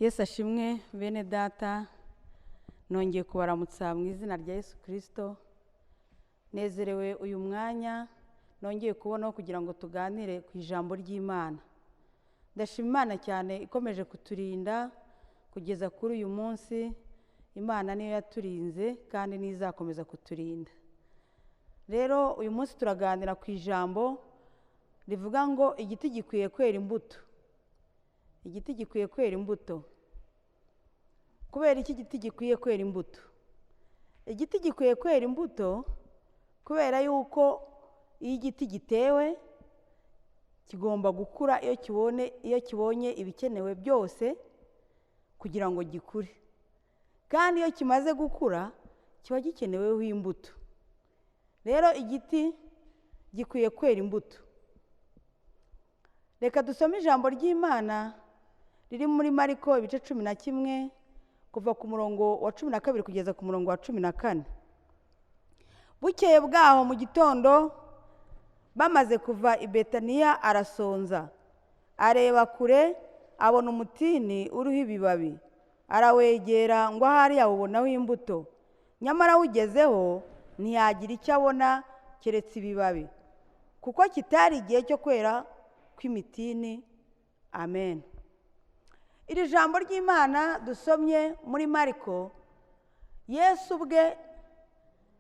Yesu ashimwe bene data, nongeye kubaramutsa mu izina rya Yesu Kristo. Nezerewe uyu mwanya nongeye kubonaho kugira ngo tuganire ku ijambo ry'Imana. Ndashima Imana cyane ikomeje kuturinda kugeza kuri uyu munsi. Imana niyo yaturinze kandi nizakomeza kuturinda. Rero uyu munsi turaganira ku ijambo rivuga ngo igiti gikwiye kwera imbuto. Igiti gikwiye kwera imbuto. Kubera iki igiti gikwiye kwera imbuto? Igiti gikwiye kwera imbuto kubera yuko iyo igiti gitewe kigomba gukura iyo kibonye ibikenewe byose kugira ngo gikure. Kandi iyo kimaze gukura kiba gikeneweho imbuto. Rero igiti gikwiye kwera imbuto. Reka dusome ijambo ry'Imana riri muri Mariko ibice 11 kuva ku murongo wa 12 kugeza ku murongo wa 14. Bukeye bwaho mu gitondo bamaze kuva i Betaniya arasonza, areba kure abona umutini uriho ibibabi, arawegera ngo ahari yawubonaho imbuto, nyamara ugezeho ntiyagira icyo abona keretse ibibabi, kuko kitari igihe cyo kwera kw'imitini. Amen. Iri jambo ry'Imana dusomye muri Mariko, Yesu ubwe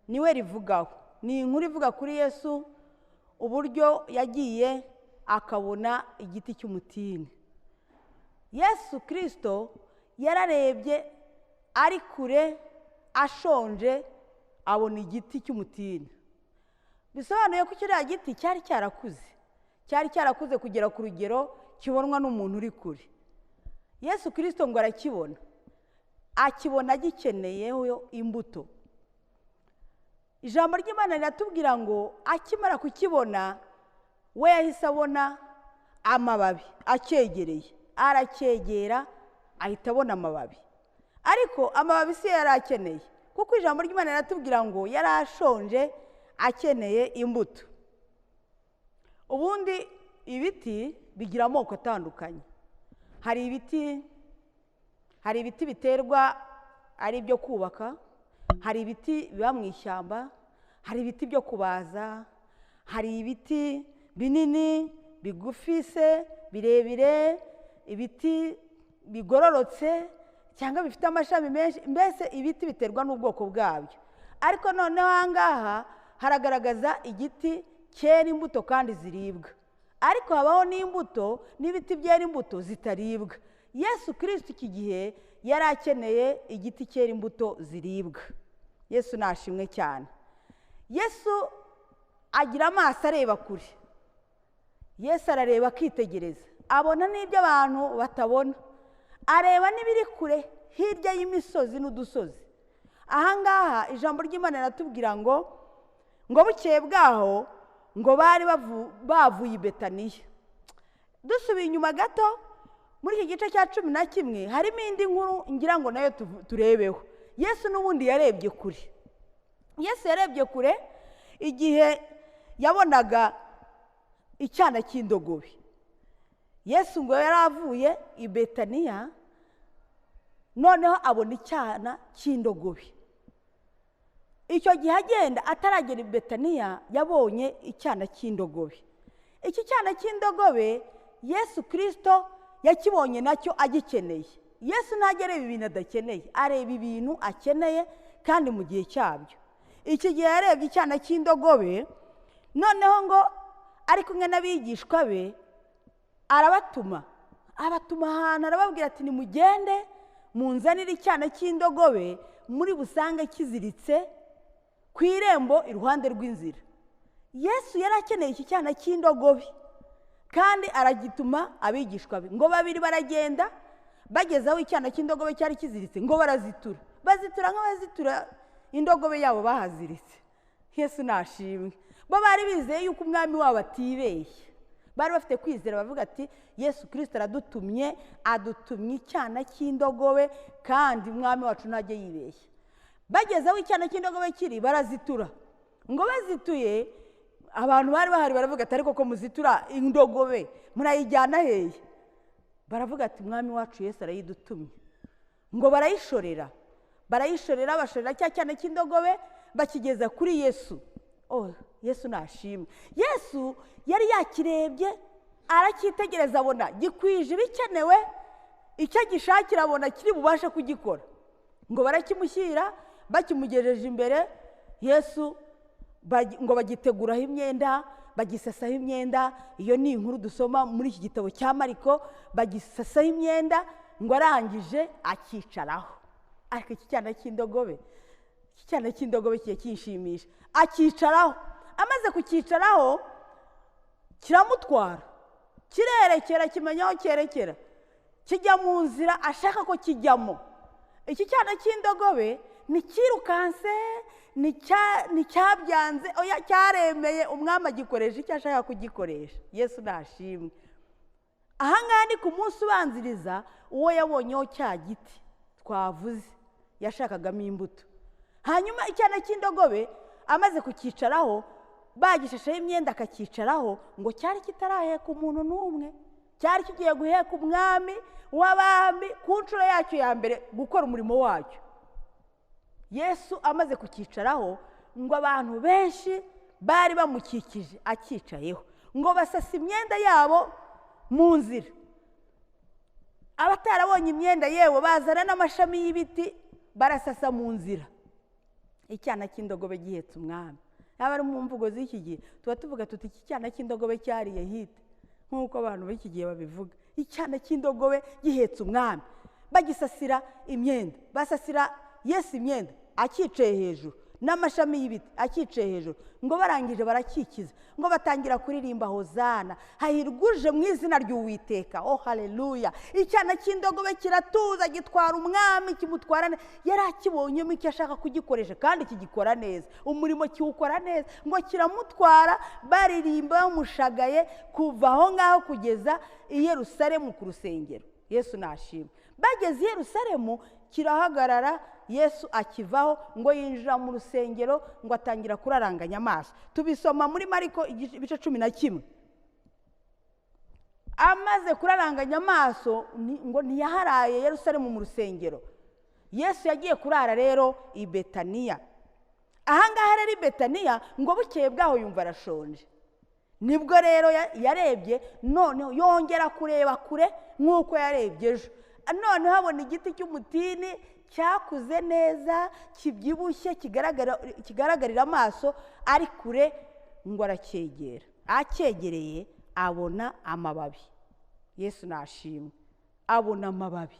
niwe rivugaho. Ni inkuru ivuga kuri Yesu uburyo yagiye akabona igiti cy'umutini. Yesu Kristo yararebye ari kure ashonje abona igiti cy'umutini. Bisobanuye ko kiriya giti cyari cyarakuze kugera ku rugero kibonwa n'umuntu uri kure. Yesu Kristo ngo arakibona, akibona gikeneyeho imbuto. Ijambo ry'Imana riratubwira ngo akimara kukibona we yahise abona amababi acyegereye, aracyegera ahita abona amababi. Ariko amababi si yari akeneye, kuko ijambo ry'Imana riratubwira ngo yari ashonje akeneye imbuto. Ubundi ibiti bigira amoko atandukanye. Hari ibiti biterwa ari ibyo kubaka, hari ibiti biba mu ishyamba, hari ibiti byo kubaza, hari ibiti binini, bigufi se, birebire, ibiti bigororotse cyangwa bifite amashami menshi. Mbese ibiti biterwa n'ubwoko bwabyo. Ariko noneho ahangaha haragaragaza igiti cyera imbuto kandi ziribwa. Ariko habaho n'imbuto n'ibiti byera imbuto zitaribwa. Yesu Kristo iki gihe yari akeneye igiti cyera imbuto ziribwa. Yesu nashimwe cyane. Yesu agira amaso areba kure. Yesu arareba akitegereza, abona n'ibyo abantu batabona, areba n'ibiri kure hirya y'imisozi n'udusozi. Ahangaha ijambo ry'Imana riratubwira ngo bukeye bwaho ngo bari bavuye i Betaniya. Dusubiye inyuma gato muri iki gice cya 11 harimo indi nkuru ngira ngo nayo turebeho. Yesu n'ubundi yarebye kure. Yesu yarebye kure igihe yabonaga icyana cy'indogobe. Yesu ngo yaravuye i Betaniya, noneho abona icyana cy'indogobe. Icyo gihe agenda ataragera i Betaniya yabonye icyana cy'indogobe. Iki cyana cy'indogobe Yesu Kristo yakibonye nacyo agikeneye. Yesu ntagereba ibintu adakeneye, areba ibintu akeneye kandi mu gihe cyabyo. Iki gihe yarebye icyana cy'indogobe, noneho ngo ari kumwe n'abigishwa be abatuma ahantu, arababwira ati nimugende munzanire icyana cy'indogobe muri busange kiziritse ku irembo iruhande rw'inzira. Yesu yari akeneye iki cyana cy'indogobe kandi aragituma abigishwa be. Ngo babiri baragenda, bageze aho icyana cy'indogobe cyari kiziritse ngo bazitura nk'abazitura indogobe yabo bahaziritse. Yesu nashimwe. Bo bari bizeye yuko umwami wabo atibeshye, bari bafite kwizera, bavuga ati Yesu Kristo adutumye icyana cy'indogobe kandi umwami wacu ntajye yibeshye. Bageze aho icyana cy'indogobe kiri barazitura. Ngo bazituye abantu bari bahari baravuga ati ariko ko muzitura indogobe murayijyana hehe? baravuga ati mwami wacu Yesu arayidutumye, ngo barayishorera bashorera cya cyana cy'indogobe bakigeza kuri Yesu. Yesu nashimwe. Yesu yari yakirebye aracyitegereza, abona gikwije ibikenewe, icyo gishakira abona kiri bubashe kugikora, ngo barakimushyira. Bakimugejeje imbere Yesu ngo bagiteguraho imyenda, bagisasaho imyenda. Iyo ni inkuru dusoma muri iki gitabo cya Mariko. Bagisasaho imyenda, ngo arangije akicaraho. Ariko iki cyana cy'indogobe kiye kinshimisha, akicaraho. Amaze kukicaraho kiramutwara, kirerekera, kimenya aho cyerekera, kijya mu nzira ashaka ko kijyamo. Iki cyana cy'indogobe ntikirukanse, nticyabyanze, oya, cyaremeye umwami agikoresha icyo ashaka kugikoresha. Yesu nashimwe. Ahangaha ni ku munsi ubanziriza uwo yabonyeho cya giti twavuze yashakagamo imbuto. Hanyuma icyana cy'indogobe amaze kukicaraho, bagishashaho imyenda akakicaraho, ngo cyari kitaraheka umuntu n'umwe, cyari kigiye guheka umwami w'abami ku nshuro yacyo ya mbere gukora umurimo wacyo. Yesu amaze kukicaraho, ngo abantu benshi bari bamukikije akicayeho, ngo basasa imyenda yabo mu nzira. Abatarabonye imyenda yewe bazana n'amashami y'ibiti barasasa mu nzira. Icyana cy'indogobe gihetse umwami. Yaba ari mu mvugo z'iki gihe tuba tuvuga tuti iki cyana cy'indogobe cyariye hite, nk'uko abantu b'iki gihe babivuga. Icyana cy'indogobe gihetse umwami, bagisasira imyenda, basasira Yesu imyenda akicaye hejuru, n'amashami y'ibiti akicaye hejuru. Ngo barangije barakikiza, ngo batangira kuririmba hozana, hahirwa uje mu izina ry'Uwiteka. Haleluya. Icyana cy'indogobe kiratuza, gitwara umwami, kimutwara neza. Yari akibonyemo icyo ashaka kugikoresha, kandi kigikora neza, umurimo kiwukora neza. Ngo kiramutwara, baririmba bamushagaye kuva aho ngaho kugeza i Yerusalemu ku rusengero. Yesu nashimwe. Bageze i Yerusalemu kirahagarara, Yesu akivaho, ngo yinjira mu rusengero, ngo atangira kuraranganya amaso. Tubisoma muri Mariko ibice 11. Amaze kuraranganya amaso, ngo ntiyaharaye Yerusalemu mu rusengero. Yesu yagiye kurara rero i Betaniya. Ahangaha rero i Betaniya, ngo bukeye bwaho yumva arashonje. Nibwo rero yarebye, noneho yongera kureba kure nk'uko yarebye ejo. Noneho habona igiti cy'umutini cyakuze neza, kibyibushye, kigaragarira amaso, ari kure. Ngo aracyegera. Acyegereye abona amababi. Yesu nashimwe. Abona amababi.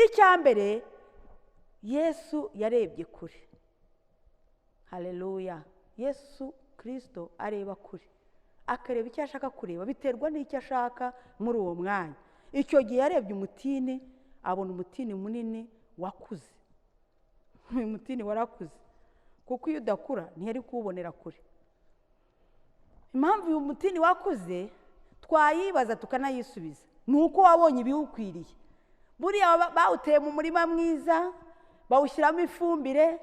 Icyambere Yesu yarebye kure. Haleluya. Yesu Kristo areba kure, akareba icyo ashaka kureba, biterwa n'icyo ashaka muri uwo mwanya. Icyo gihe yarebye umutini, abona umutini munini wakuze. Uyu mutini warakuze, kuko iyo udakura ntiyari kuwubonera kure. Impamvu uyu mutini wakuze twayibaza tukanayisubiza, ni uko wabonye ibiwukwiriye. Buriya bawuteye mu murima mwiza, bawushyiramo ifumbire,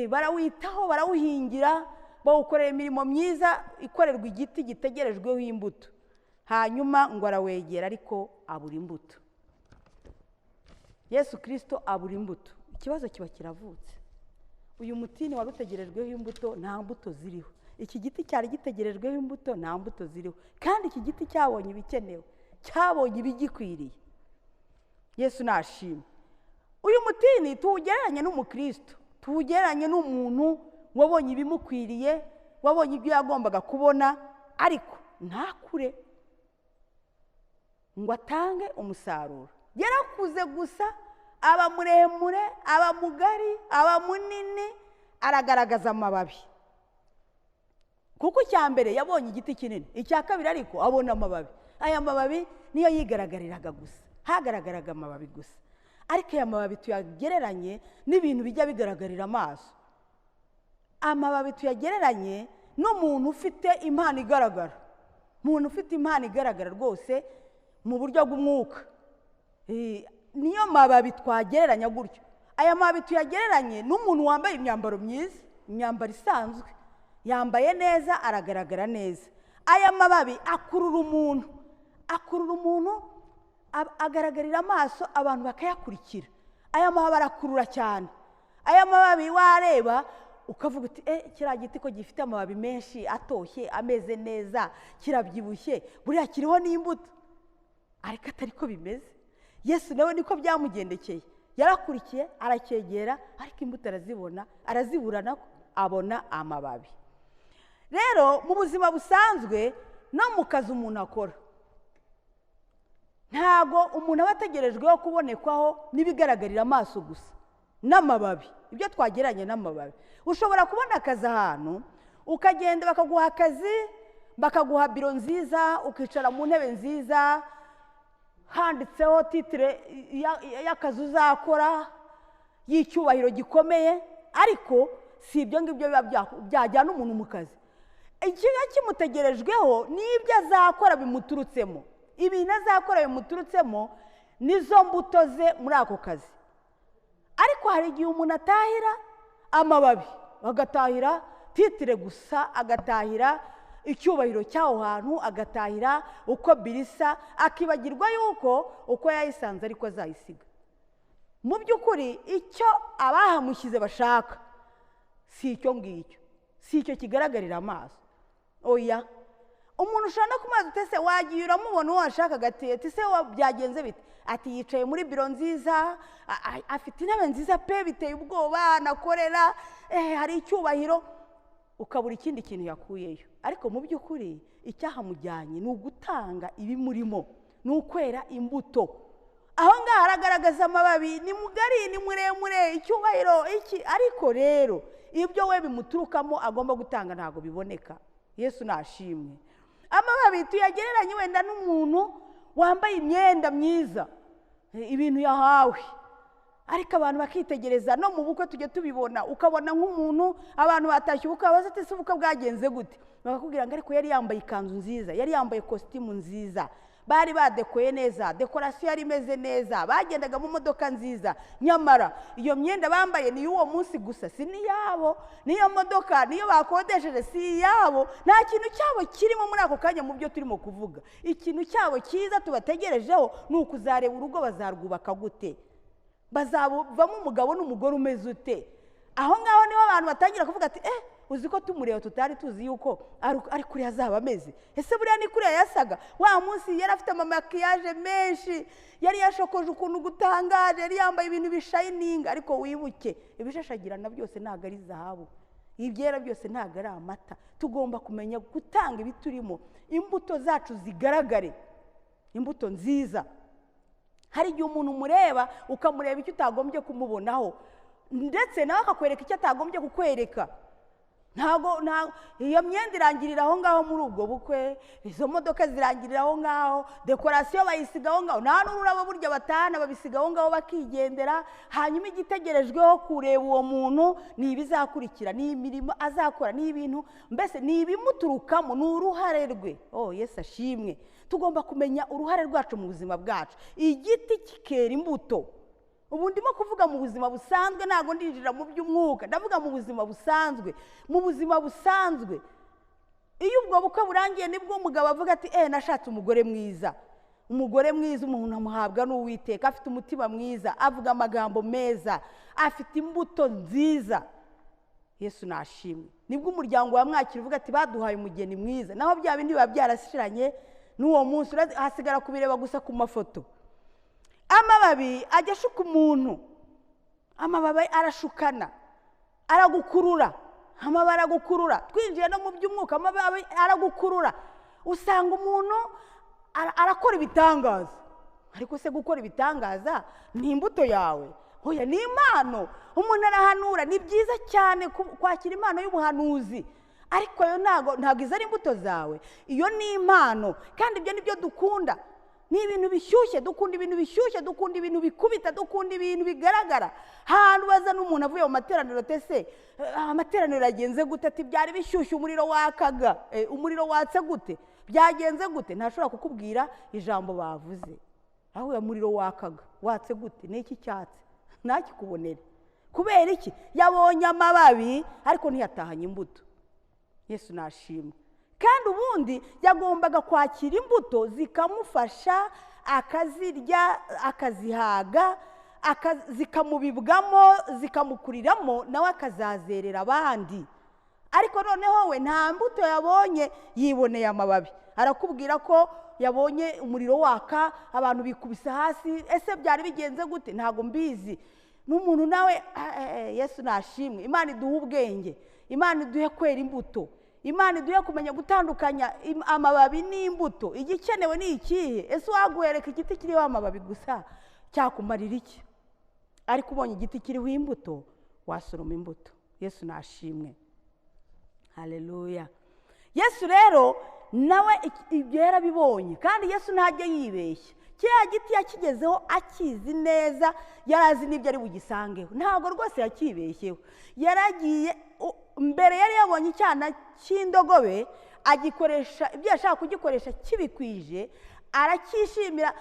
barawitaho, barawuhingira, bawukorera imirimo myiza ikorerwa igiti gitegerejweho imbuto. Hanyuma ngo arawegera, ariko abura imbuto. Yesu Kristo abura imbuto. Ikibazo kiba kiravutse. Uyu mutini wari utegerejweho imbuto, nta mbuto ziriho. Iki giti cyari gitegerejweho imbuto, nta mbuto ziriho. Kandi iki giti cyabonye ibikenewe, cyabonye ibigikwiriye. Yesu nashimwe. Uyu mutini tuwugereranye n'umukristo, tuwugereranye n'umuntu wabonye ibimukwiriye, wabonye ibyo yagombaga kubona, ariko ntakure ngo atange umusaruro. Yarakuze gusa, aba muremure, aba mugari, aba munini, aragaragaza amababi. Kuko icyambere yabonye igiti kinini, icya kabiri ariko abona amababi. Aya mababi niyo yigaragariraga gusa, hagaragaraga amababi gusa. Ariko aya mababi tuyagereranye n'ibintu bijya bigaragarira amaso. Amababi tuyagereranye n'umuntu ufite impano igaragara. Umuntu ufite impano igaragara rwose mu buryo bw'umwuka. Niyo mababi twagereranya gutyo. Aya mababi tuyagereranye n'umuntu wambaye imyambaro myiza, imyambaro isanzwe, yambaye neza, aragaragara neza. Aya mababi akurura umuntu, akurura umuntu, agaragarira amaso abantu bakayakurikira. Aya mababi arakurura cyane. Aya mababi wareba ukavuga uti kiriya giti ko gifite amababi menshi atoshye ameze neza kirabyibushye buriya kiriho n'imbuto. Ariko atari ko bimeze. Yesu nawe niko byamugendekeye. Yarakurikiye aracyegera, ariko imbuto araziburana abona amababi. Rero mu buzima busanzwe no mu kazi umuntu akora, ntago umuntu aba ategerejweho kubonekwaho n'ibigaragarira amaso gusa n'amababi. Ibyo twageranye n'amababi, ushobora kubona akazi ahantu, ukagenda bakaguha akazi, bakaguha biro nziza, ukicara mu ntebe nziza, handitseho titire y'akazi uzakora y'icyubahiro gikomeye, ariko si ibyo ngibyo biba byajyana umuntu mu kazi. Ikiba kimutegerejweho n'ibyo azakora bimuturutsemo. Ibintu azakora bimuturutsemo nizo mbuto ze muri ako kazi. Ariko hari igihe umuntu atahira amababi, agatahira titire gusa, agatahira icyubahiro cy'aho hantu, agatahira uko birisa, akibagirwa yuko uko yayisanze ariko azayisiga. Mu by'ukuri icyo abahamushyize bashaka si icyo ngicyo, si icyo kigaragarira amaso. Oya, umuntu ushobora no kumaza utese wagiye uramubona uwo washakaga ati se byagenze bite? Ati yicaye muri biro nziza, afite intebe nziza pe, biteye ubwoba, nakorera, hari icyubahiro, ukabura ikindi kintu yakuyeyo. Ariko mu by'ukuri icyahamujyanye ni ugutanga ibimurimo, ni ukwera imbuto. Aho ngaho haragaragaza amababi, ni mugari, ni muremure, icyubahiro iki, ariko rero ibyo we bimuturukamo agomba gutanga ntago biboneka. Yesu nashimwe. Amababi tuyagereranye wenda n'umuntu wambaye imyenda myiza, ibintu yahawe, ariko abantu bakitegereza. No mu bukwe tujye tubibona, ukabona nk'umuntu abantu batashye ubukwe, babaza ati se ubukwe bwagenze gute? Bakakubwira ngo ariko yari yambaye ikanzu nziza, yari yambaye kositimu nziza, bari badekoye neza, dekorasiyo yari imeze neza, bagendaga mu modoka nziza. Nyamara iyo myenda bambaye ni y'uwo munsi gusa, si n'iyabo. N'iyo modoka niyo bakodesheje si iyabo. Nta kintu cyabo kirimo muri ako kanya mu byo turimo kuvuga. Ikintu cyabo cyiza tubategerejeho ni ukuzareba urugo bazarwubaka gute, bazavamo umugabo n'umugore umeze ute. Aho ngaho niho abantu batangira kuvuga ati uzi ko tumureba tutari tuzi yuko ari kuri azaba ameze. Ese buriya ni kuri yasaga? Wa munsi yari afite amakiyaje menshi, yari yashokoje ukuntu gutangaje, yari yambaye ibintu bishayininga. Ariko wibuke ibishashagirana byose ntago ari zahabu, ibyera byose ntago ari amata. Tugomba kumenya gutanga ibiturimo, imbuto zacu zigaragare, imbuto nziza. Hari igihe umuntu umureba ukamureba icyo utagombye kumubonaho, ndetse nawe akakwereka icyo atagombye kukwereka. Ntago iyo myenda irangirira aho ngaho muri ubwo bukwe, izo modoka zirangirira aho ngaho, dekorasiyo bayisiga aho ngaho, nta n'ururabo burya batahana babisiga aho ngaho bakigendera. Hanyuma igitegerejweho kureba uwo muntu ni ibizakurikira, ni imirimo azakora, ni ibintu mbese ni ibimuturukamo, ni uruhare rwe. Yesu ashimwe. Tugomba kumenya uruhare rwacu mu buzima bwacu. Igiti kikera imbuto. Ubu ndimo kuvuga mu buzima busanzwe, ntago ndinjira mu by'umwuka, ndavuga mu buzima busanzwe. Mu buzima busanzwe, iyo ubwo bukwe burangiye nibwo umugabo avuga ati nashatse umugore mwiza. Umugore mwiza umuntu amuhabwa n'Uwiteka, afite umutima mwiza, avuga amagambo meza, afite imbuto nziza. Yesu nashimwe. Nibwo umuryango wamwakira uvuga ati baduhaye umugeni mwiza. Naho bya bindi biba byarashiranye n'uwo munsi, hasigara kubireba gusa ku mafoto. Amababi ajya ashuka umuntu, amababi arashukana, aragukurura, amababi aragukurura. Twinjiye no mu by'umwuka, amababi aragukurura. Usanga umuntu arakora ibitangaza. Ariko se gukora ibitangaza ni imbuto yawe? Oya, ni impano. Umuntu arahanura, ni byiza cyane kwakira impano y'ubuhanuzi, ariko yo ntago izo ari imbuto zawe. Iyo ni impano, kandi ibyo nibyo dukunda. Ni ibintu bishyushye, dukunda ibintu bishyushye, dukunda ibintu bikubita, dukunda ibintu bigaragara. Hantu baza n'umuntu avuye mu materaniro, tese amateraniro yagenze gute? Ati byari bishyushye, umuriro wakaga. Umuriro watse gute? Byagenze gute? Ntashobora kukubwira ijambo bavuze. Aho ya muriro wakaga, watse gute? N'iki cyatse ntakikubonere. Kubera iki? Yabonye amababi ariko ntiyatahanye imbuto. Yesu nashimwe. kandi ubundi yagombaga kwakira imbuto zikamufasha akazirya akazihaga zikamubibwamo zikamukuriramo nawe akazazerera abandi. Ariko noneho we nta mbuto yabonye, yiboneye amababi. Arakubwira ko yabonye umuriro waka, abantu bikubise hasi. Ese byari bigenze gute? Ntago mbizi. N'umuntu nawe Yesu nashimwe. Imana iduhe ubwenge, Imana iduhe kwera imbuto, Imana iduhe kumenya gutandukanya amababi n'imbuto. Igikenewe ni ikihe? Ese waguhereka igiti kiriho amababi gusa cyakumarira iki? Ariko ubonye igiti kiriho imbuto wasoroma imbuto. Yesu nashimwe. Haleluya. Yesu rero nawe ibyo yarabibonye, kandi Yesu ntajya yibeshya. Kiriya giti yakigezeho akizi neza, yarazi n'ibyo ari bugisangeho. Ntabwo rwose yakibeshyeho. Yaragiye mbere yari yabonye icyana cy'indogobe, agikoresha ibyo yashaka kugikoresha kibikwije, arakishimira.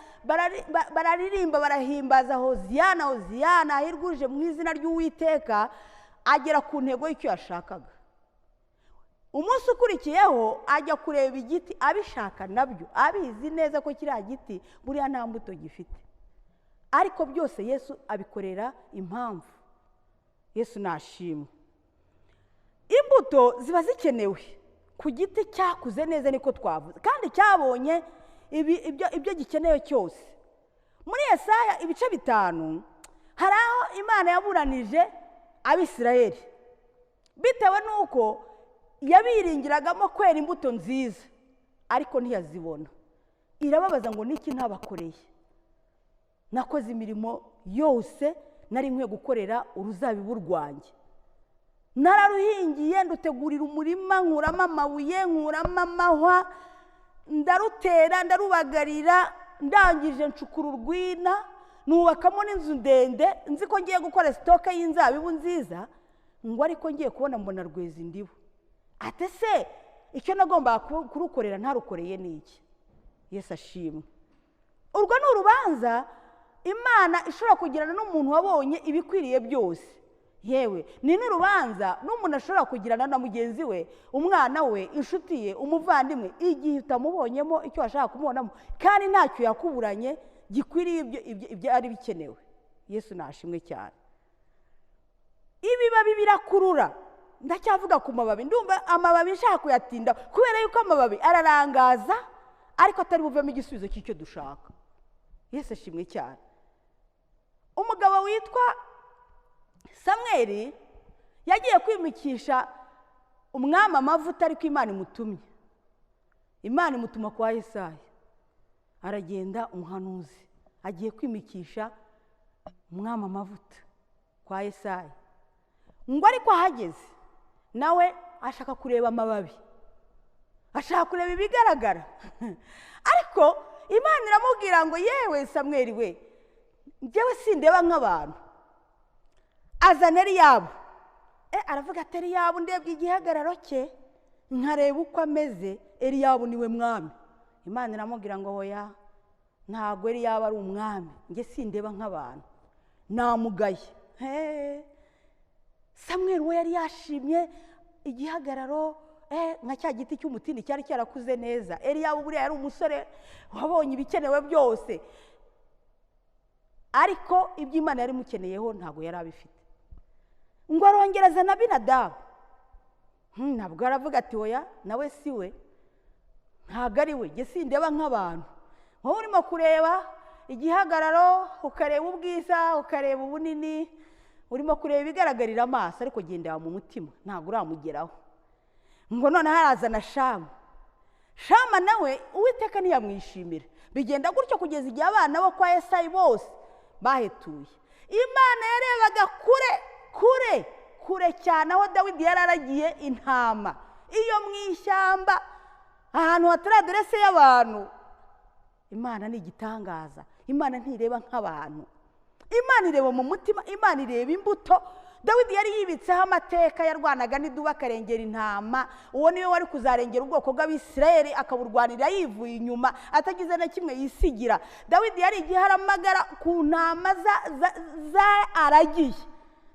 Bararirimba barahimbaza Hoziyana Hoziyana, ahirwuje mu izina ry'Uwiteka. Agera ku ntego y'icyo yashakaga. Umunsi ukurikiyeho ajya kureba igiti, abishaka nabyo, abizi neza ko kiriya giti buriya nta mbuto gifite. Ariko byose Yesu abikorera impamvu. Yesu nashimwe. Imbuto ziba zikenewe ku giti cyakuze neza, niko twavuze, kandi cyabonye ibyo gikenewe cyose. Muri Yesaya ibice 5 hari aho Imana yaburanije Abisirayeli bitewe nuko yabiringiragamo kwera imbuto nziza, ariko ntiyazibona. Irababaza ngo niki ntabakoreye? Nakoze imirimo yose nari nkwiye gukorera uruzabibu rwanjye. Nararuhingiye, ndutegurira umurima, nkuramo amabuye, nkuramo amahwa, ndarutera, ndarubagarira, ndangije ncukura urwina, nubakamo n'inzu ndende, nzi ko ngiye gukora sitoke y'inzabibu nziza, ngo ariko ngiye kubona mbona rweza indibu. Ate se icyo nagomba kurukorera ntarukoreye niki? Yesu ashimwe. Urwo ni urubanza Imana ishobora kugirana n'umuntu wabonye ibikwiriye byose. Yewe ni n'urubanza n'umuntu ashobora kugirana na mugenzi we, umwana we, inshuti ye, umuvandimwe, igihe utamubonyemo icyo washaka kumubonamo, kandi ntacyo yakuburanye gikwiriye ibyo ari bikenewe. Yesu nashimwe cyane. Ibibabi birakurura. Ndacyavuga ku mababi, ndumva amababi nshaka kuyatinda kubera yuko amababi ararangaza, ariko atari buvemo igisubizo cy'icyo dushaka. Yesu ashimwe cyane. Umugabo witwa Samweli yagiye kwimikisha umwami amavuta, ariko Imana imutumye. Imana imutuma kwa Yesaya. Aragenda, umuhanuzi agiye kwimikisha umwami amavuta kwa Yesaya. Ngo ariko ahageze nawe ashaka kureba amababi, ashaka kureba ibigaragara. Ariko Imana iramubwira ngo yewe Samweli we, njyewe sindeba nk'abantu. Azana Eliyabu. Aravuga ati Eliyabu ndebye igihagararo cye, nkareba uko ameze, Eliyabu niwe mwami. Imana iramubwira ngo hoya, ntabwo Eliyabu ari umwami, njye sindeba nk'abantu, namugaye. Samweli we yari yashimye igihagararo, nka cya giti cy'umutini cyari cyarakuze neza. Eliyabu buriya yari umusore wabonye ibikenewe byose, ariko ibyo Imana yari mukeneyeho ntabwo yari abifite. Ngo arongereza na Abinadabu. Ntabwo aravuga ati oya, nawe si we, ntabwo ari we, njye sindeba nk'abantu. Wowe urimo kureba igihagararo, ukareba ubwiza, ukareba ubunini, urimo kureba ibigaragarira amaso, ariko gendera mu mutima, ntabwo uramugeraho. Ngo none harazana Shama. Shama nawe Uwiteka ntiyamwishimira. Bigenda gutyo kugeza igihe abana bo kwa Yesayi bose bahetuye. Imana yarebaga kure cyane, aho Dawidi yararagiye intama. Iyo mu ishyamba ahantu hatari aderese y'abantu. Imana ni igitangaza. Imana ntireba nk'abantu. Imana ireba mu mutima, Imana ireba imbuto. Dawidi yari yibitseho amateka, yarwanaga n'iduba akarengera intama. Uwo niwe wari kuzarengera ubwoko bw'Abisirayeli, akaburwanira yivuye inyuma, atagize na kimwe yisigira. Dawidi yari igiharamagara ku ntama za aragiye,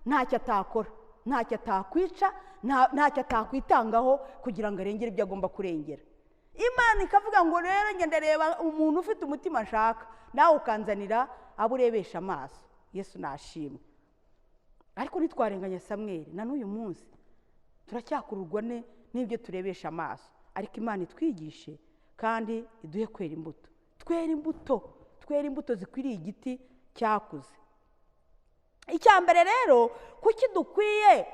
ntacyo atakora, ntacyo atakwica, ntacyo atakwitangaho kugira ngo arengere ibyo agomba kurengera. Imana ikavuga ngo rero njye ndareba umuntu ufite umutima ashaka, nawe ukanzanira abo urebesha amaso. Yesu nashimwe. Ariko ntitwarenganya Samweli, na n'uyu munsi turacyakururwa n'ibyo turebesha amaso. Ariko Imana itwigishe kandi iduhe kwera imbuto. Twera imbuto zikwiriye igiti cyakuze. Icya mbere rero, kuki dukwiye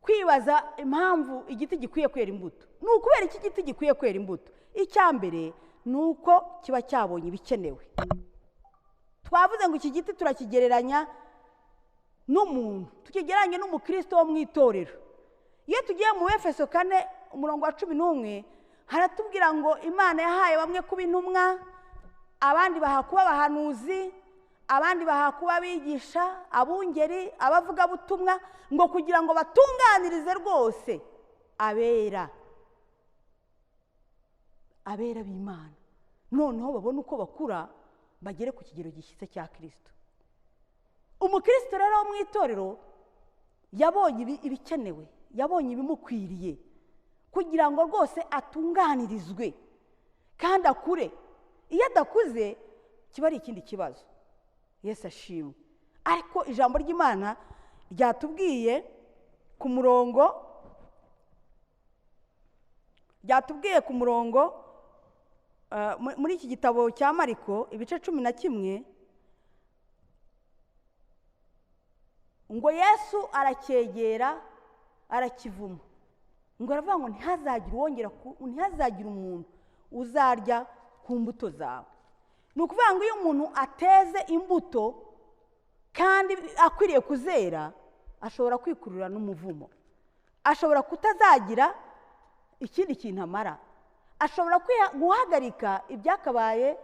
kwibaza impamvu igiti gikwiye kwera imbuto? Ni ukubera iki giti gikwiye kwera imbuto? Icya mbere ni uko kiba cyabonye ibikenewe. Twavuze ngo iki giti turakigereranya n'umuntu, tukigereranya n'umukristo wo mu itorero. Iyo tugiye mu Efeso 4:11 haratubwira ngo Imana yahaye bamwe kuba intumwa, abandi bahakuba abahanuzi, abandi bahakuba abigisha, abungeri, abavugabutumwa, ngo kugira ngo batunganirize rwose abera b'Imana, noneho babone uko bakura bagere ku kigero gishyitse cya Kristo. Umukristo rero wo mu itorero yabonye ibikenewe, yabonye ibimukwiriye kugira ngo rwose atunganirizwe kandi akure. Iyo adakuze kiba ari ikindi kibazo. Yesu ashimwe. Ariko ijambo ry'Imana ryatubwiye ku murongo muri iki gitabo cya Mariko ibice 11 ngo Yesu aracyegera arakivuma, ngo aravuga ngo ntihazagire umuntu uzarya ku mbuto zawe. Ni ukuvuga ngo iyo umuntu ateze imbuto kandi akwiriye kuzera, ashobora kwikurura n'umuvumo, ashobora kutazagira ikindi kintu amara, ashobora guhagarika ibyakabaye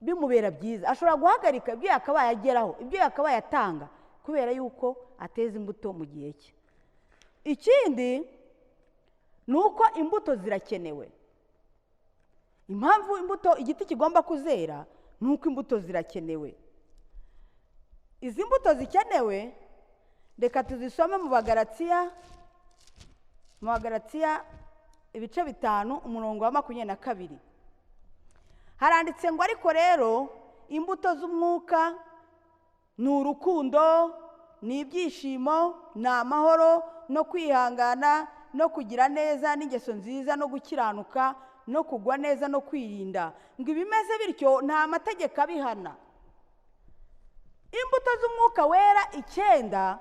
bimubera byiza, ashobora guhagarika ibyo yakabaye ageraho, ibyo yakabaye atanga, kubera yuko ateza imbuto mu gihe cye. Ikindi ni uko imbuto zirakenewe. Impamvu igiti kigomba kuzera ni uko imbuto zirakenewe. Izi mbuto zikenewe reka tuzisome mu Bagalatiya ibice 5:22. Haranditse ngo ariko rero imbuto z'umwuka ni urukundo, ni ibyishimo, ni amahoro, no kwihangana, no kugira neza, n'ingeso nziza, no gukiranuka, no kugwa neza, no kwirinda. Ngo ibimeze bityo nta mategeko abihana. Imbuto z'umwuka wera 9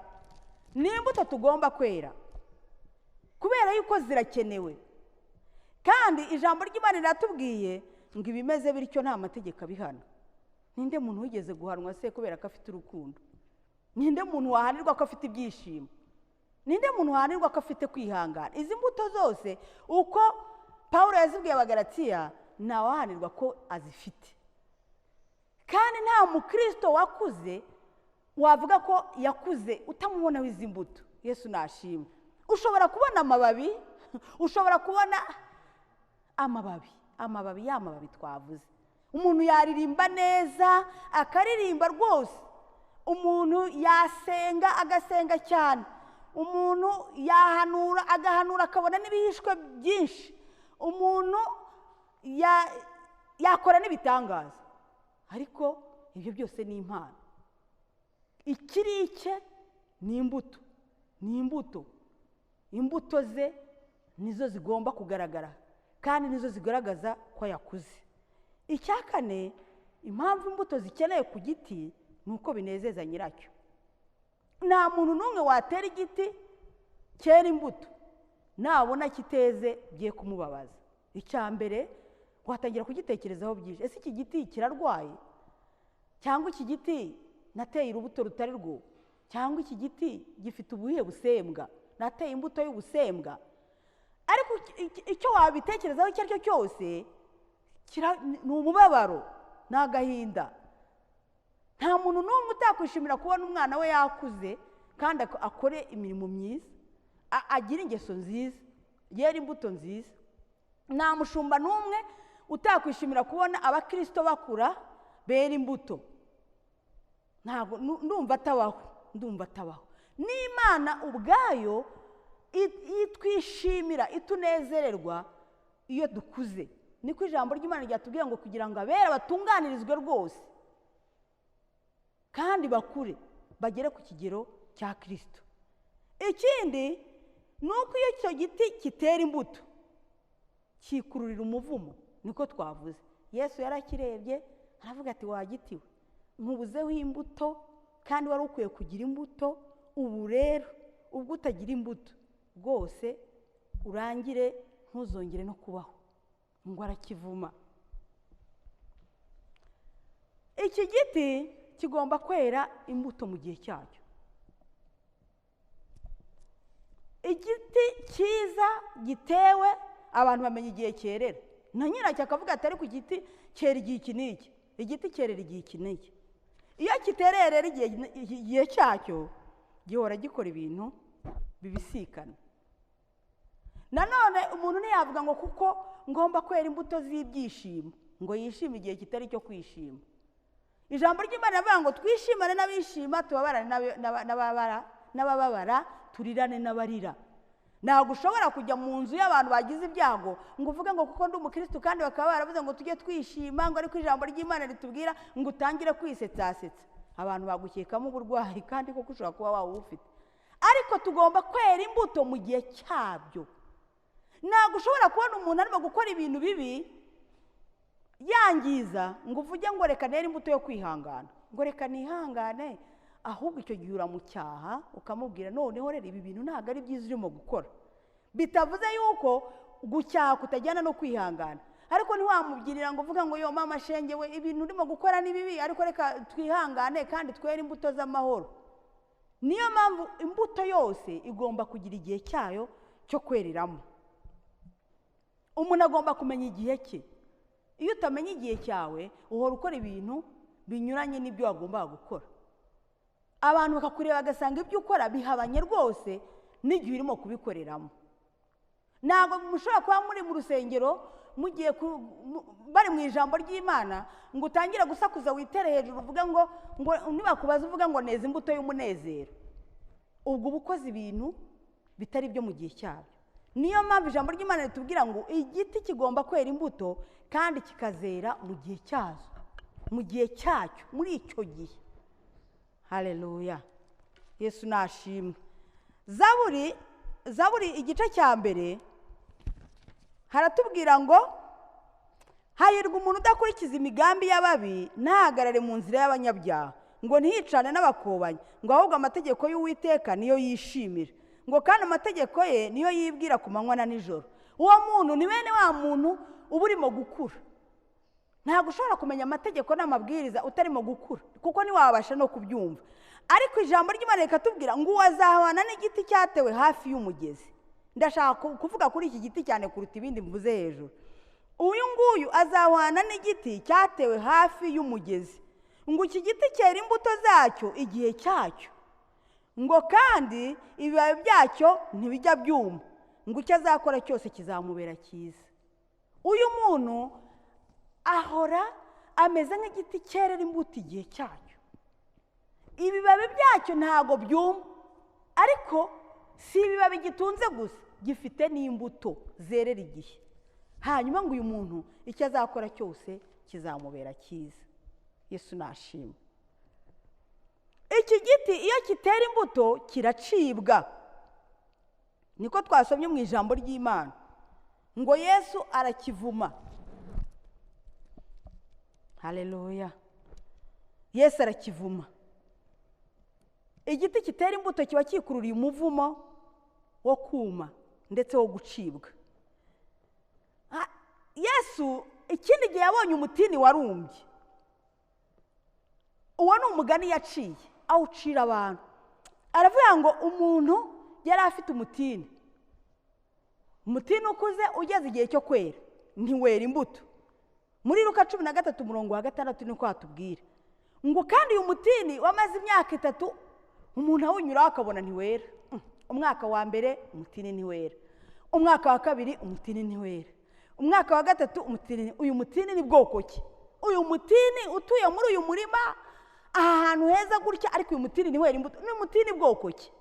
ni imbuto tugomba kwera kubera yuko zirakenewe. Kandi ijambo ry'Imana riratubwiye ngo ibimeze bityo nta mategeko abihana. Ninde muntu wigeze guhanwa se kubera ko afite urukundo? Ninde muntu wahanirwa ko afite ibyishimo? Ninde muntu wahanirwa ko afite kwihangana? Izi mbuto zose uko Paulo yazibwiye Abagalatiya, nta wahanirwa ko azifite. Kandi nta mukristo wakuze wavuga ko yakuze utamubonaho izi mbuto. Yesu nashimwe. Ushobora kubona amababi, ushobora kubona amababi twavuze. Umuntu yaririmba neza, akaririmba rwose. Umuntu yasenga agasenga cyane. Umuntu yahanura agahanura akabona n'ibihishwe byinshi. Umuntu yakora n'ibitangaza. Ariko ibyo byose ni impano. Ikirike ni imbuto. Imbuto ze nizo zigomba kugaragara kandi nizo zigaragaza ko yakuze. Icyakane, impamvu imbuto zikenewe ku giti ni uko binezeza nyiracyo. Nta muntu n'umwe watera igiti cyera imbuto nabona kiteze bigiye kumubabaza. Icya mbere watangira kugitekerezaho byinshi. Ese iki giti kirarwaye? Cyangwa iki giti nateye urubuto rutari rwo? Cyangwa iki giti gifite ubuhe busembwa? Nateye imbuto y'ubusembwa. Ariko icyo wabitekerezaho icyo ari cyo cyose ni umubabaro, ni agahinda. Nta muntu n'umwe utakwishimira kubona umwana we yakuze kandi akore imirimo myiza, agira ingeso nziza, yera imbuto nziza. Nta mushumba n'umwe utakwishimira kubona abakristo bakura bera imbuto. Ntabwo ndumva atabaho. n'Imana ubwayo itwishimira, itunezererwa iyo dukuze. Niko ijambo ry'Imana ryatubwira ngo kugira ngo abera batunganirizwe rwose kandi bakure bagere ku kigero cya Kristo. Ikindi ni uko iyo icyo giti kitera imbuto kikururira umuvumo, niko twavuze. Yesu yarakirebye aravuga ati wa giti we, nkubuzeho imbuto kandi wari ukwiye kugira imbuto, ubu rero ubwo utagira imbuto rwose urangire ntuzongere no kubaho. Ngo arakivuma. Iki giti kigomba kwera imbuto mu gihe cyacyo. Igiti cyiza gitewe abantu bamenya igihe cyerera, na nyiracyo akavuga ati ariko igiti cyera igihe iki n'iki, igiti cyerera igihe iki n'iki. Iyo kitererera igihe cyacyo gihora gikora ibintu bibisikana. Nanone umuntu ntiyavuga ngo kuko ngomba kwera imbuto z'ibyishimo ngo yishime igihe kitari cyo kwishima. Ijambo ry'Imana rivuga ngo twishimane n'abishima, tubabarane n'abababara, turirane n'abarira. Ntabwo ushobora kujya mu nzu y'abantu bagize ibyago ngo uvuge ngo kuko ndi umukristo kandi bakaba baravuze ngo tujye twishima, ngo ariko ijambo ry'Imana ritubwira ngo utangire kwisetsasetsa. Abantu bagukekamo uburwayi kandi koko ushobora kuba wawe ufite. Ariko tugomba kwera imbuto mu gihe cyabyo. Ntabwo ushobora kubona umuntu arimo gukora ibintu bibi yangiza ngo uvuge ngo reka nere imbuto yo kwihangana, ngo reka nihangane, ahubwo icyo gihe uramucyaha ukamubwira noneho rero ibi bintu ntabwo ari byiza urimo gukora. Bitavuze yuko gucyaha kutajyana no kwihangana, ariko ntiwamubwirira ngo uvuga ngo yo mama shenge we ibintu urimo gukora ni bibi, ariko reka twihangane kandi twere imbuto z'amahoro. Niyo mpamvu imbuto yose igomba kugira igihe cyayo cyo kwereramo. Umuntu agomba kumenya igihe cye. Iyo utamenya igihe cyawe uhora ukora ibintu binyuranye n'ibyo wagombaga gukora. Abantu bakakureba bagasanga ibyo ukora bihabanye rwose n'igihe urimo kubikoreramo. Ntabwo mushobora kuba muri mu rusengero mugiye bari mu ijambo ry'Imana ngo utangire gusakuza witere hejuru uvuga ngo nibakubaza uvuga ngo neza imbuto y'umunezero. Ubwo ubukoze ibintu bitari byo mu gihe cyabyo. Niyo mpamvu ijambo ry'Imana ritubwira ngo igiti kigomba kwera imbuto kandi kikazera mu gihe cyazo, mu gihe cyacyo, muri icyo gihe. Haleluya. Yesu nashimwe. Zaburi igice cya mbere haratubwira ngo hahirwa umuntu udakurikiza imigambi y'ababi, ntahagarare mu nzira y'abanyabyaha, ngo ntiyicane n'abakobanyi, ngo ahubwo amategeko y'Uwiteka niyo yishimira, ngo kandi amategeko ye niyo yibwira ku manywa na nijoro. Uwo muntu ni bene wa muntu uba urimo gukura. Ntabwo ushobora kumenya amategeko n'amabwiriza utarimo gukura, kuko ntiwabasha no kubyumva. Ariko ijambo ry'Imana rikatubwira ngo uwazahwana n'igiti cyatewe hafi y'umugezi. Ndashaka kuvuga kuri iki giti cyane kuruta ibindi mvuze hejuru. Uyu nguyu azahwana n'igiti cyatewe hafi y'umugezi, ngo iki giti cyera imbuto zacyo igihe cyacyo, ngo kandi ibibabi byacyo ntibijya byuma, ngo icyo azakora cyose kizamubera cyiza. Uyu muntu ahora ameze nk'igiti cyerera imbuto igihe cyacyo. Ibibabi byacyo ntago byuma, ariko si ibibabi gitunze gusa, gifite n'imbuto zerera igihe. Hanyuma ngo uyu muntu icyo azakora cyose kizamubera cyiza. Yesu nashimwe. Iki giti iyo kitera imbuto kiracibwa, niko twasomye mu ijambo ry'Imana ngo Yesu arakivuma. Haleluya. Yesu arakivuma. Igiti kitera imbuto kiba kikururiye umuvumo wo kuma ndetse wo gucibwa. Yesu ikindi gihe yabonye umutini warumbye. Uwo ni umugani yaciye awucira abantu. Aravuga ngo umuntu yari afite umutini. Umutini ukuze ugeze igihe cyo kwera ntiwera imbuto. Muri Luka 13:6 niko hatubwira ngo kandi uyu mutini wamaze imyaka 3 umuntu awunyuraho akabona ntiwera. Umwaka wa mbere umutini ntiwera, umwaka wa kabiri umutini ntiwera, umwaka wa gatatu umutini. Uyu mutini ni bwoko ki? Uyu mutini utuye muri uyu murima ahantu heza gutya, ariko uyu mutini ntiwera imbuto. Ni mutini bwoko ki?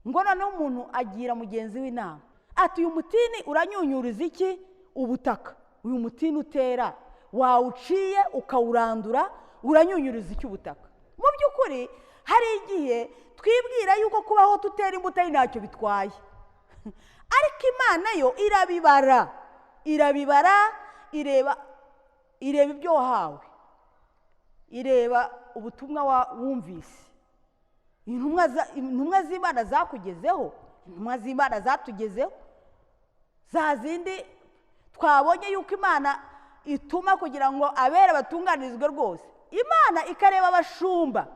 ngo noneho umuntu agira mugenzi w'inama ati uyu mutini uranyunyuriza iki ubutaka, uyu mutini utera wawuciye ukawurandura uranyunyuriza iki ubutaka. Mu by'ukuri hari igihe twibwira yuko kubaho tutera imbuto ari ntacyo bitwaye, ariko Imana yo irabibara ireba ibyo wahawe, ireba ubutumwa wumvise, intumwa z'Imana zakugezeho, intumwa z'Imana zatugezeho, za zindi twabonye yuko Imana ituma kugira ngo abera batunganirizwe rwose. Imana ikareba abashumba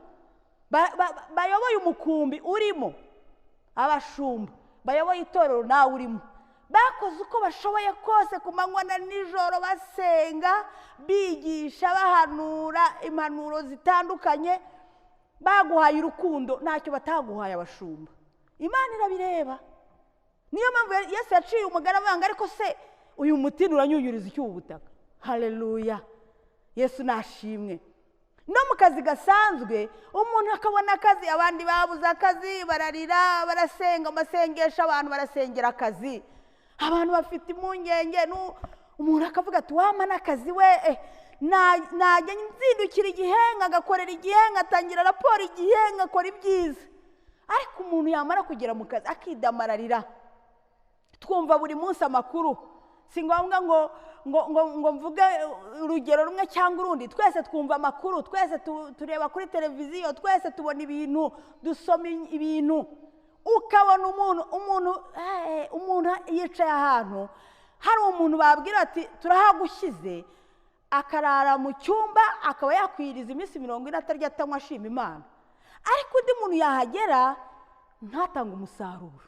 bayoboye umukumbi urimo, abashumba bayoboye itorero nawe urimo, bakoze uko bashoboye kose ku manywa na nijoro basenga, bigisha, bahanura impanuro zitandukanye, baguhaye urukundo, ntacyo bataguhaye abashumba. Imana irabireba. Niyo mpamvu Yesu yaciye umugani avuga ngo ariko se uyu mutini uranyunyuriza iki ubutaka. Haleluya, Yesu nashimwe. No mu kazi gasanzwe umuntu akabona akazi, abandi babuze akazi bararira, barasenga amasengesho, abantu barasengera akazi, abantu bafite impungenge, umuntu akavuga ati wamana akazi we, najya nzindukira igihe nkagakorera igihe, ngatangira raporo igihe, ngakora ibyiza. Ariko umuntu yamara kugera mu kazi akidamararira. Twumva buri munsi amakuru, si ngombwa ngo mvuge urugero rumwe cyangwa urundi, twese twumva amakuru, twese tureba kuri televiziyo, twese tubona ibintu, dusoma ibintu. Ukabona umuntu yicaye ahantu, hari umuntu babwira ati turahagushyize, akarara mu cyumba akaba yakwiriza iminsi 40 atarya atanywa ashima Imana, ariko undi muntu yahagera ntatanga umusaruro.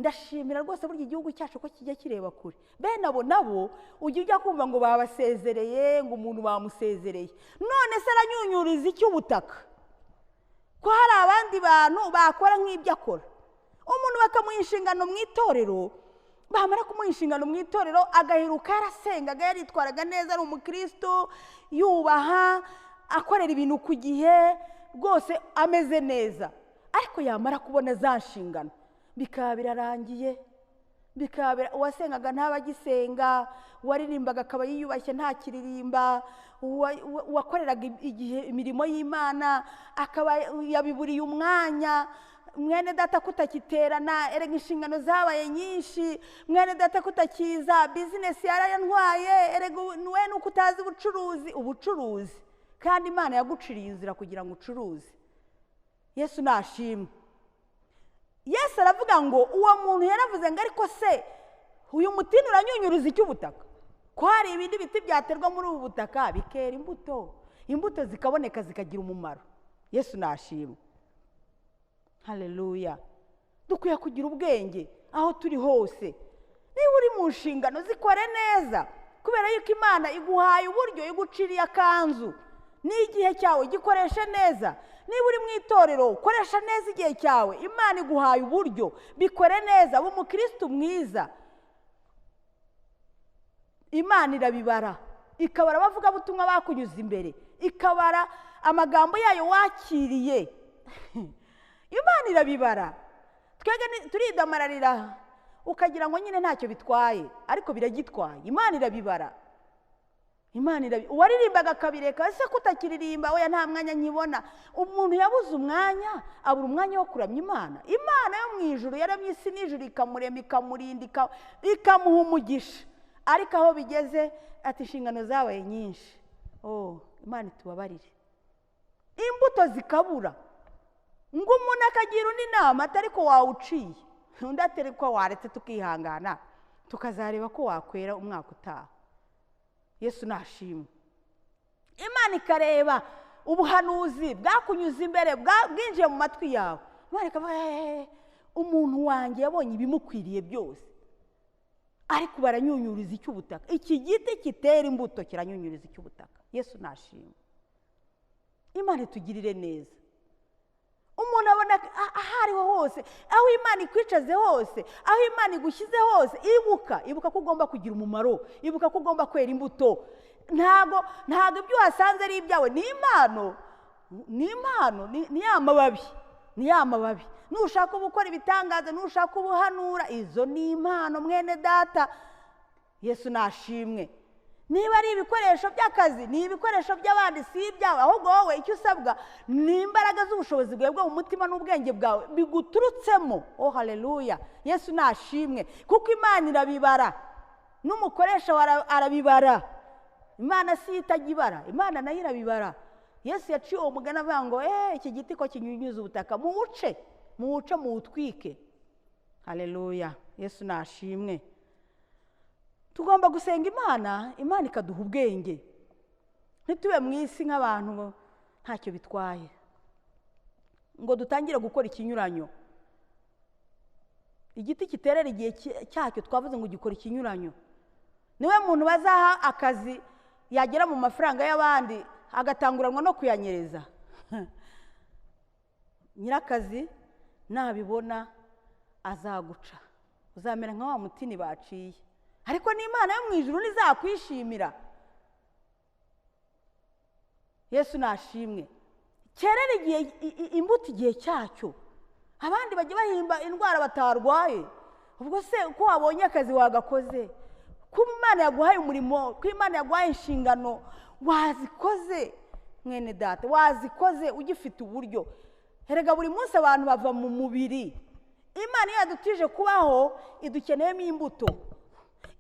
Ndashimira rwose burya igihugu cyacu ko kijya kireba kure. Bene abo nabo ujya kumva ngo babasezereye, ngo umuntu bamusezereye, none se aranyunyuriza iki ubutaka? Ko hari abandi bantu bakora nk'ibyo akora. Umuntu bakamuha inshingano mu itorero, bamara kumuha inshingano mu itorero agaheruka yarasengaga, yaritwaraga neza, ari umukristo, yubaha, akorera ibintu ku gihe, rwose ameze neza, ariko yamara kubona za nshingano bikaba birarangiye, bikaba uwasengaga ntabagisenga, uwaririmbaga akaba yiyubashye ntakiririmba, uwakoreraga igihe imirimo y'Imana akaba yabiburiye umwanya. Mwene data kutakiterana, erega inshingano zabaye nyinshi, mwene data kutakiza, business yarayantwaye, erega we nuko utazi ubucuruzi, kandi Imana yaguciriye inzira kugira ngo ucuruze. Yesu nashimwe. Yesu aravuga ngo uwo muntu yaravuze ngo ariko se uyu mutini uranyunyuriza iki ubutaka? Ko hari ibindi biti byaterwa muri ubu butaka bikera imbuto zikaboneka zikagira umumaro. Yesu nashimwe. Haleluya. Dukwiye kugira ubwenge aho turi hose. Niba uri mu nshingano zikore neza, kubera yuko Imana iguhaye uburyo, iguciriye akanzu, n'igihe cyawe gikoreshe neza. Niba uri mu itorero koresha neza igihe cyawe, Imana iguhaye uburyo, bikore neza, ube umukristo mwiza. Imana irabibara, ikabara abavuga butumwa bakunyuze imbere, ikabara amagambo yayo wakiriye. Imana irabibara. Twege turidamararira ukagira ngo nyine ntacyo bitwaye, ariko biragitwaye. Imana irabibara. Uwaririmbaga akabireka, ese kutakiririmba oya nta mwanya nkibona. Umuntu yabuze umwanya, abura umwanya wo kuramya Imana. Imana yo mu ijuru yaramye isi n'ijuru, ikamurema, ikamurinda, ikamuha umugisha. Ariko aho bigeze ati inshingano zabaye nyinshi. Imana itubabarire. Imbuto zikabura, ngo umuntu akagira undi nama atari ko wawuciye, undi atari ko waretse tukihangana tukazareba ko wakwera umwaka utaha. Yesu nashimwe. Imana ikareba ubuhanuzi bwakunyuze imbere, bwinjiye mu matwi yawe, bareka umuntu wanjye yabonye ibimukwiriye byose, ariko baranyunyuriza icy'ubutaka. Iki giti kitera imbuto kiranyunyuriza icy'ubutaka. Yesu nashimwe. Imana itugirire neza. Umuntu abona aho ariho hose, aho Imana ikwicaze hose, aho Imana igushyize hose, ibuka ko ugomba kugira umumaro, ibuka ko ugomba kwera imbuto. Ntago ibyo wasanze ari ibyawe, ni impano, ni ya mababi, nushaka gukora ibitangaza, nushaka ubuhanura, izo ni impano mwene data. Yesu nashimwe. Niba ari ibikoresho by'akazi, ni ibikoresho by'abandi, si ibyawe, ahubwo wowe icyo usabwa ni imbaraga z'ubushobozi bwawe bwo mu mutima n'ubwenge bwawe biguturutsemo. Oh haleluya, Yesu nashimwe. Kuko Imana irabibara, n'umukoresha arabibara. Imana si itajya ibara, Imana nayo irabibara. Yesu yaciye uwo mugani avuga ngo iki giti ko kinyunyuza ubutaka, muwuce muwutwike. Haleluya, Yesu nashimwe. Tugomba gusenga Imana, Imana ikaduha ubwenge. Ntitube mu isi nk'abantu ntacyo bitwaye, ngo dutangire gukora ikinyuranyo. Igiti kiterera igihe cyacyo, twavuze ngo gikora ikinyuranyo. Niwe muntu bazaha akazi yagera mu mafaranga y'abandi agatanguranwa no kuyanyereza. Nyirakazi nabibona azaguca, uzamera nka wa mutini baciye. Ariko n'Imana yo mu ijuru nizakwishimira. Yesu nashimwe. Kerera igihe imbuto igihe cyacyo. Abandi bajya bahimba indwara batarwaye. Ubwo se ko wabonye akazi wagakoze, ko Imana yaguhaye umurimo, ko Imana yaguhaye inshingano, wazikoze mwene data, wazikoze ugifite uburyo. Erega buri munsi abantu bava mu mubiri. Imana yadutije kubaho idukeneyemo imbuto.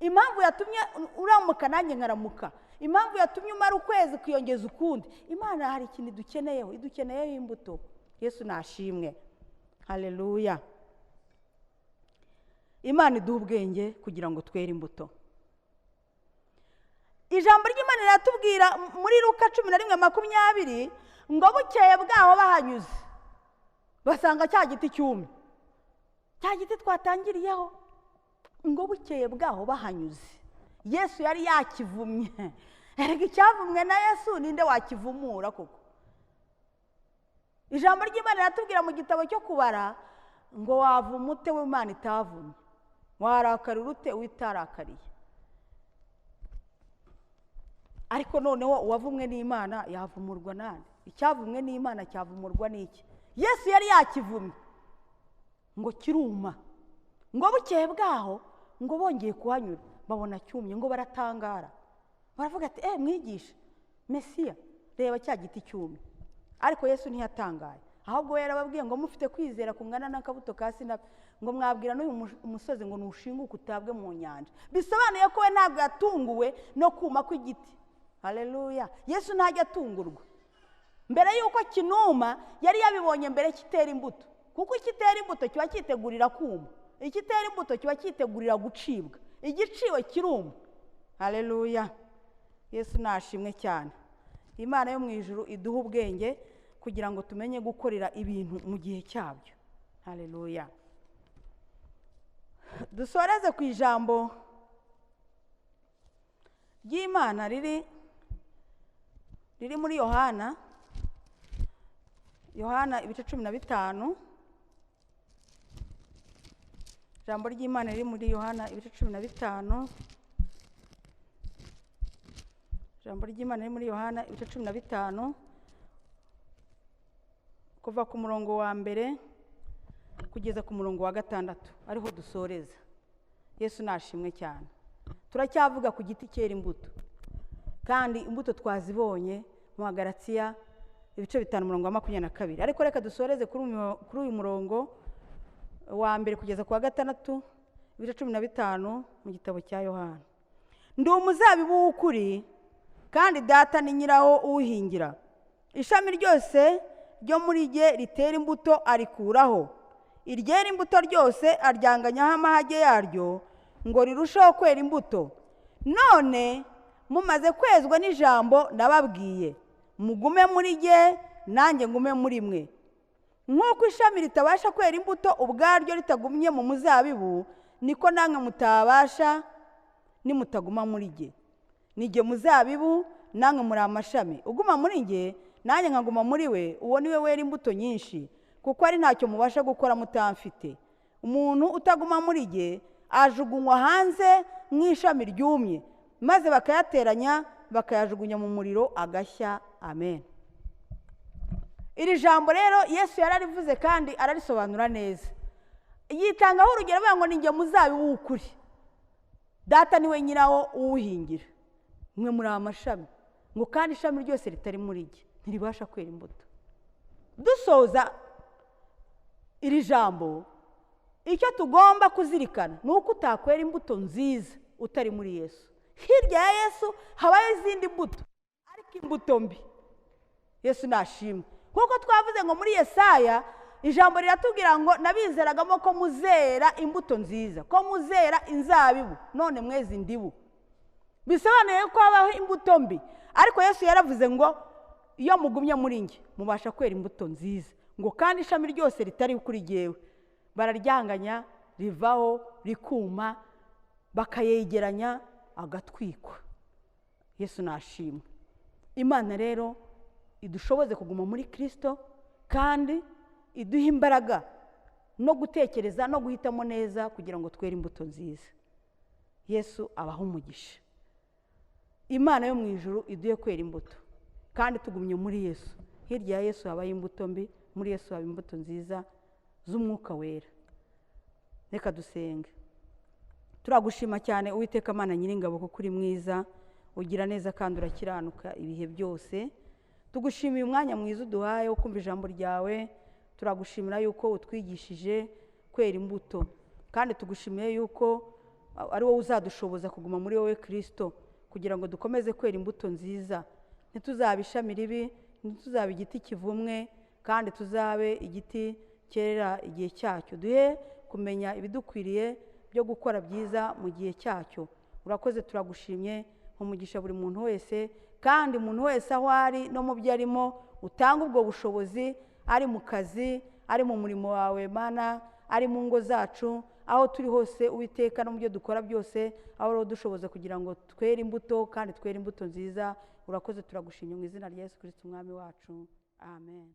Impamvu yatumye uramuka nanjye nkaramuka, impamvu yatumye umara ukwezi kwiyongeza ukundi, Imana hari ikintu idukeneyeho imbuto. Yesu nashimwe. Haleluya. Imana iduha ubwenge kugira ngo twere imbuto. Ijambo ry'Imana riratubwira muri Luka 11:20 ngo bukeye bwaho bahanyuze basanga cya giti cyumye, cya giti twatangiriyeho. Ngo bukeye bwaho bahanyuze, Yesu yari yakivumye. Erega icyavumwe na Yesu ninde wakivumura koko? Ijambo ry'Imana riratubwira mu gitabo cyo kubara ngo wavuma ute w'Imana itavumye, warakarira ute witarakariye. Ariko noneho uwavumwe n'Imana yavumurwa nande? Icyavumwe n'Imana cyavumurwa n'iki? Yesu yari yakivumye ngo kiruma. Ngo bukeye bwaho ngo bongeye kuhanyura babona cyumye, ngo baratangara, baravuga ati mwigisha Mesiya, reba cya giti cyumye. Ariko Yesu ntiyatangaye, ahubwo yarababwiye ngo mufite kwizera kungana n'akabuto ka sinapi, ngo mwabwira n'uyu umusozi ngo nushinguke utabwe mu nyanja. Bisobanuye ko we ntabwo yatunguwe no kuma kw'igiti. Haleluya. Yesu ntajya atungurwa. Mbere yuko kinuma yari yabibonye mbere kitera imbuto, kuko ikitera imbuto kiba cyitegurira kuma, ikitera imbuto kiba cyitegurira gucibwa, igiciwe kiruma. Haleluya. Yesu nashimwe cyane. Imana yo mu ijuru iduha ubwenge kugira ngo tumenye gukorera ibintu mu gihe cyabyo. Haleluya. Dusoreze ku ijambo ry'Imana riri muri Yohana 15. Ijambo ry'Imana riri muri Yohana 15. Ijambo ry'Imana riri muri Yohana 15 kuva ku murongo wa mbere kugeza ku murongo wa 6 ariho dusoreza. Yesu nashimwe cyane. Turacyavuga ku giti cyera imbuto, kandi imbuto twazibonye mu Galatiya 5:22. Ariko reka dusoreze kuri uyu murongo wa mbere kugeza ku wa 6, 15 mu gitabo cya Yohana. Ndi umuzabibu w'ukuri, kandi data ni nyirawo uwuhingira. Ishami ryose ryo muri jye ritera imbuto arikuraho, iryera imbuto ryose aryanganyaho amahage yaryo ngo rirusheho kwera imbuto. None mumaze kwezwa n'ijambo nababwiye, mugume muri jye nanjye ngume muri mwe. Nk'uko ishami ritabasha kwera imbuto ubwaryo ritagumye mu muzabibu, niko namwe mutabasha nimutaguma muri jye. Ni jye muzabibu, namwe muri amashami. Uguma muri jye nanjye nkaguma muri we, uwo niwe wera imbuto nyinshi, kuko ari ntacyo mubasha gukora mutamfite. Umuntu utaguma muri jye ajugunywa hanze nk'ishami ryumye, maze bakayateranya bakayajugunya mu muriro agashya. Amen. iri jambo rero Yesu yararivuze kandi ararisobanura neza. Yitangaho urugero avuga ngo ninjye muzabibu w'ukuri, data niwe nyirawo uwuhingira, mwe muri amashami, ngo kandi ishami ryose ritari muri jye ntiribasha kwera imbuto. Dusoza iri jambo, icyo tugomba kuzirikana ni uko utakwera imbuto nziza utari muri Yesu. Hirya ya Yesu habayo izindi mbuto, ariko imbuto mbi Yesu nashimwe. Kuko twavuze ngo muri Yesaya ijambo riratubwira ngo nabizeragamo ko muzera imbuto nziza, ko muzera inzabibu, none mwezi ndibu. Bisobanuye ko habaho imbuto mbi, ariko Yesu yaravuze ngo iyo mugumye muri njye mubasha kwera imbuto nziza, ngo kandi ishami ryose ritari kuri jyewe bararyanganya rivaho rikuma, bakayegeranya agatwikwa. Yesu nashimwe. Imana rero idushoboze kuguma muri Kristo, kandi iduha imbaraga no gutekereza no guhitamo neza kugira ngo twere imbuto nziza. Yesu abaho umugisha. Imana yo mu ijuru iduhe kwera imbuto, kandi tugumye muri Yesu. Hirya ya Yesu habaye imbuto mbi, muri Yesu haba imbuto nziza z'umwuka wera. Reka dusenge. Turagushima cyane Uwiteka Mana Nyiringabo, kuko uri mwiza, ugira neza kandi urakiranuka ibihe byose. Tugushimiye umwanya mwiza uduhaye wo kumva ijambo ryawe. Turagushimira yuko utwigishije kwera imbuto, kandi tugushimiye yuko ari wowe uzadushoboza kuguma muri wowe Kristo, kugira ngo dukomeze kwera imbuto nziza. Ntituzabe ishami ribi, ntituzabe igiti kivumwe, kandi tuzabe igiti cyera igihe cyacyo. Duhe kumenya ibidukwiriye byo gukora byiza mu gihe cyacyo. Urakoze, turagushimye. Umugisha buri muntu wese, kandi umuntu wese aho ari no mu byo arimo utanga ubwo bushobozi, ari mu kazi, ari mu murimo wawe Mana, ari mu ngo zacu, aho turi hose Uwiteka, no mu byo dukora byose, aho rero dushoboza kugira ngo twere imbuto, kandi twere imbuto nziza. Urakoze, turagushimye mu izina rya Yesu Kristo umwami wacu. Amen.